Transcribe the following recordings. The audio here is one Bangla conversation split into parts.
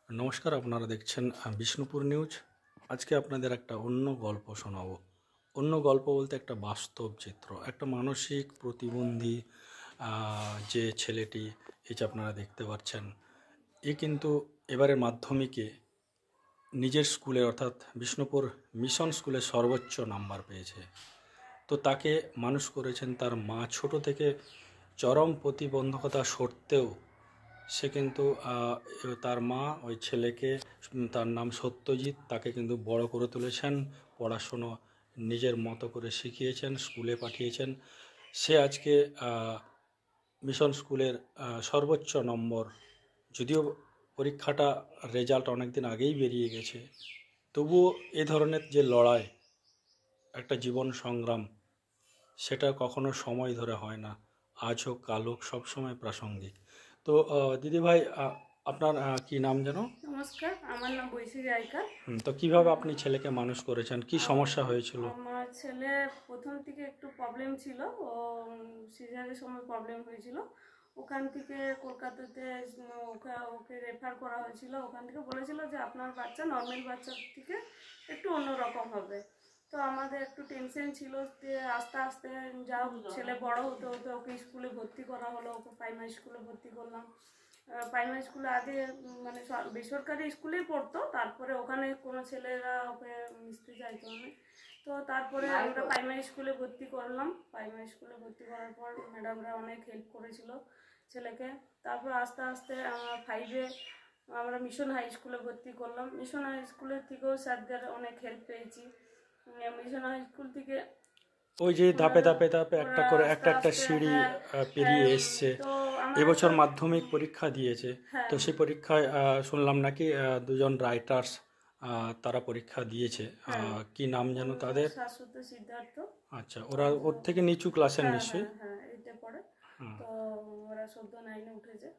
নমস্কার, আপনারা দেখছেন বিষ্ণুপুর নিউজ। আজকে আপনাদের একটা অন্য গল্প শোনাবো। অন্য গল্প বলতে একটা বাস্তব চিত্র, একটা মানসিক প্রতিবন্ধী যে ছেলেটি, এই যে আপনারা দেখতে পাচ্ছেন, এ কিন্তু এবারে মাধ্যমিকে নিজের স্কুলে অর্থাৎ বিষ্ণুপুর মিশন স্কুলে সর্বোচ্চ নাম্বার পেয়েছে। তো তাকে মানুষ করেছেন তার মা। ছোট থেকে চরম প্রতিবন্ধকতা সত্ত্বেও সে কিন্তু তার মা ওই ছেলেকে, তার নাম সত্যজিৎ, তাকে কিন্তু বড় করে তুলেছেন, পড়াশুনো নিজের মতো করে শিখিয়েছেন, স্কুলে পাঠিয়েছেন। সে আজকে মিশন স্কুলের সর্বোচ্চ নম্বর, যদিও পরীক্ষাটা রেজাল্ট অনেক দিন আগেই বেরিয়ে গেছে, তবুও এ ধরনের যে লড়াই, একটা জীবন সংগ্রাম, সেটা কখনো সময় ধরে হয় না, আজ হোক কাল হোক, সবসময় প্রাসঙ্গিক। তো দিদিভাই, আপনার কি নাম যেন? নমস্কার, আমার নাম বৈশাখী আইকার। তো কিভাবে আপনি ছেলেকে মানুষ করেছেন, কি সমস্যা হয়েছিল? আমার ছেলে প্রথম থেকে একটু প্রবলেম ছিল, ও সিজারের সময় প্রবলেম হয়েছিল। ওখান থেকে কলকাতাতে ওকে রেফার করা হয়েছিল। ওখান থেকে বলেছিল যে আপনার বাচ্চা নর্মাল বাচ্চার থেকে একটু অন্যরকম হবে। তো আমাদের একটু টেনশন ছিল যে আস্তে আস্তে যা ছেলে বড় হতে হতে ওকে স্কুলে ভর্তি করা হলো। ওকে প্রাইমারি স্কুলে ভর্তি করলাম। প্রাইমারি স্কুলে আগে মানে বেসরকারি স্কুলেই পড়তো, তারপরে ওখানে কোনো ছেলেরা ওকে মিশতে চাইতো না। তো তারপরে আমরা প্রাইমারি স্কুলে ভর্তি করলাম। প্রাইমারি স্কুলে ভর্তি করার পর ম্যাডামরা অনেক হেল্প করেছিল ছেলেকে। তারপর আস্তে আস্তে আমরা 5-এ আমরা মিশন হাই স্কুলে ভর্তি করলাম। মিশন হাই স্কুলের থেকেও স্যারদের অনেক হেল্প পেয়েছি। মিশন হাই স্কুল থেকে ওই যে ধাপে ধাপে ধাপে একটা করে একটা সিঁড়ি পেরিয়ে এসছে। এবছর মাধ্যমিক পরীক্ষা দিয়েছে, তো সেই পরীক্ষায় শুনলাম নাকি দুজন রাইটার্স তারা পরীক্ষা দিয়েছে। কি নাম যেন তাদের? শাশ্বত সিদ্ধার্থ। আচ্ছা, ওরা ওর থেকে নিচু ক্লাসের নিশ্চয়ই। হ্যাঁ, এইটা পড়ে। তো ওরা সদ্য 9-এ উঠেছে।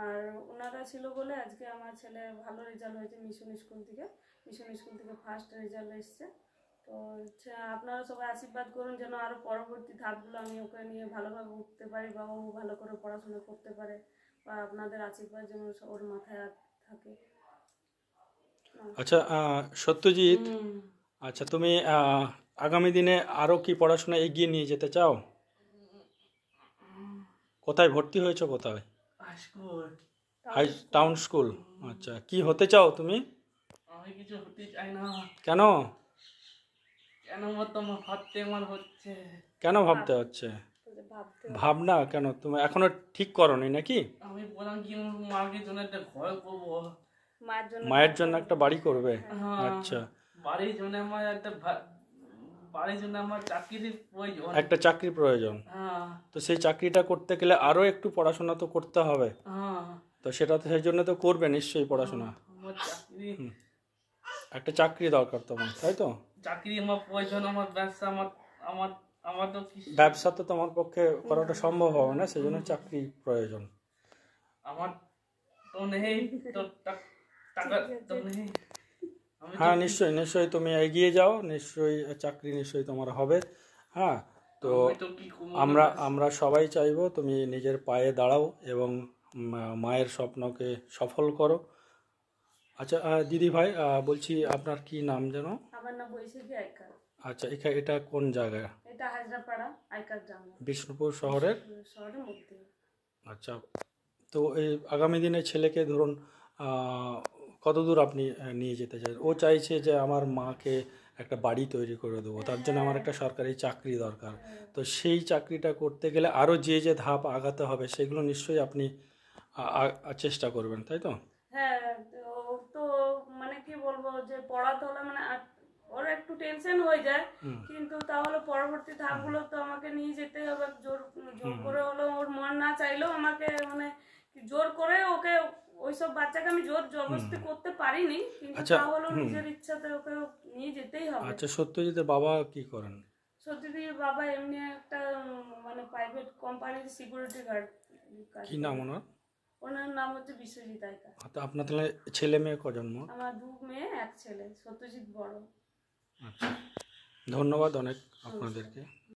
আর ওনারা ছিল বলে আজকে আমার ছেলে ভালো রেজাল্ট হয়েছে। মিশন স্কুল থেকে ফার্স্ট রেজাল্ট এসছে। তো আপনারা সবাই আশীর্বাদ করুন যেন আরও পরবর্তী ধাপগুলো আমি ওকে নিয়ে ভালোভাবে উঠতে পারি, বা ও ভালো করে পড়াশোনা করতে পারে, বা আপনাদের আশীর্বাদ যেন ওর মাথায় থাকে। আচ্ছা, সত্যজিৎ, আচ্ছা তুমি আগামী দিনে আরও কি পড়াশোনা এগিয়ে নিয়ে যেতে চাও? কোথায় ভর্তি হয়েছো? কোথায়? High town school. আচ্ছা, কি হতে চাও তুমি? আমি কিছু হতে চাই না। কেন? কেন ভাবতে আমার হচ্ছে। কেন ভাবতে হচ্ছে? ভাবনা কেন? তুমি এখনো ঠিক করোনি নাকি? আমি বললাম কি মায়ের জন্য একটা ঘর করবো, মায়ের জন্য একটা বাড়ি করবে। আচ্ছা, বাড়ির জন্য আমার চাকরির প্রয়োজন, একটা চাকরির প্রয়োজন। তো সেই চাকরিটা করতে গেলে আরো একটু পড়াশোনা তো করতে হবে। তো সেটা তো সেই জন্য তো করবে নিশ্চয়ই পড়াশোনা। একটা চাকরি দরকার তোমার, তাই তো? চাকরি আমার প্রয়োজন, আমার ব্যবসা, আমার তো ব্যবসা তো তোমার পক্ষে করাটা সম্ভব হবে না, সেই জন্য চাকরি প্রয়োজন। আমার তো নেই, তো টাকা তো নেই। হ্যাঁ, নিশ্চয়ই তুমি এগিয়ে যাও, নিশ্চয়ই চাকরি নিশ্চয়ই তোমার হবে। হ্যাঁ, তো আমরা সবাই চাইবো তুমি নিজের পায়ে দাঁড়াও এবং মায়ের স্বপ্নকে সফল করো। আচ্ছা দিদি ভাই, বলছি আপনার কি নাম যেন? আমার নাম বৈশাখী আইকার। আচ্ছা, এটা কোন জায়গা? এটা হাজরাপাড়া আইকার গ্রাম, বিষ্ণুপুর শহরের মধ্যে। আচ্ছা, তো এই আগামী দিনে ছেলেকে ধরুন কতদূর আপনি নিয়ে যেতে চান? ও চাইছে যে আমার মাকে একটা বাড়ি তৈরি করে দেবো, তার জন্য আমার একটা সরকারি চাকরি দরকার। তো সেই চাকরিটা করতে গেলে আরও যে ধাপ আগাতে হবে, সেগুলো নিশ্চয়ই আপনি চেষ্টা করবেন, তাই তো? হ্যাঁ, তো মানে কি বলবো, যে পড়াতে হলে মানে ওর একটু টেনশন হয়ে যায়, কিন্তু তাহলে পরবর্তী ধাপগুলো তো আমাকে নিয়ে যেতে হবে। জোর করে হলেও, ওর মন না চাইলেও আমাকে মানে জোর করে ওকে, ওইসব বাচ্চাকে আমি জোর জবরদস্তি করতে পারিনি, কিন্তু তাহলে নিজের ইচ্ছাতে ওকে নিয়ে যেতেই হবে। আচ্ছা, সত্যজিতের বাবা কি করেন? সত্যজিতের বাবা এমনি একটা মানে প্রাইভেট কোম্পানির সিকিউরিটি গার্ড। কি নাম ওনার? ওনার নাম হচ্ছে বিশ্বজিৎ আইকার। আপনার তাহলে ছেলে মেয়ে কজন? আমার 2 মেয়ে 1 ছেলে। সত্যজিৎ বড়। আচ্ছা, ধন্যবাদ অনেক আপনাদেরকে।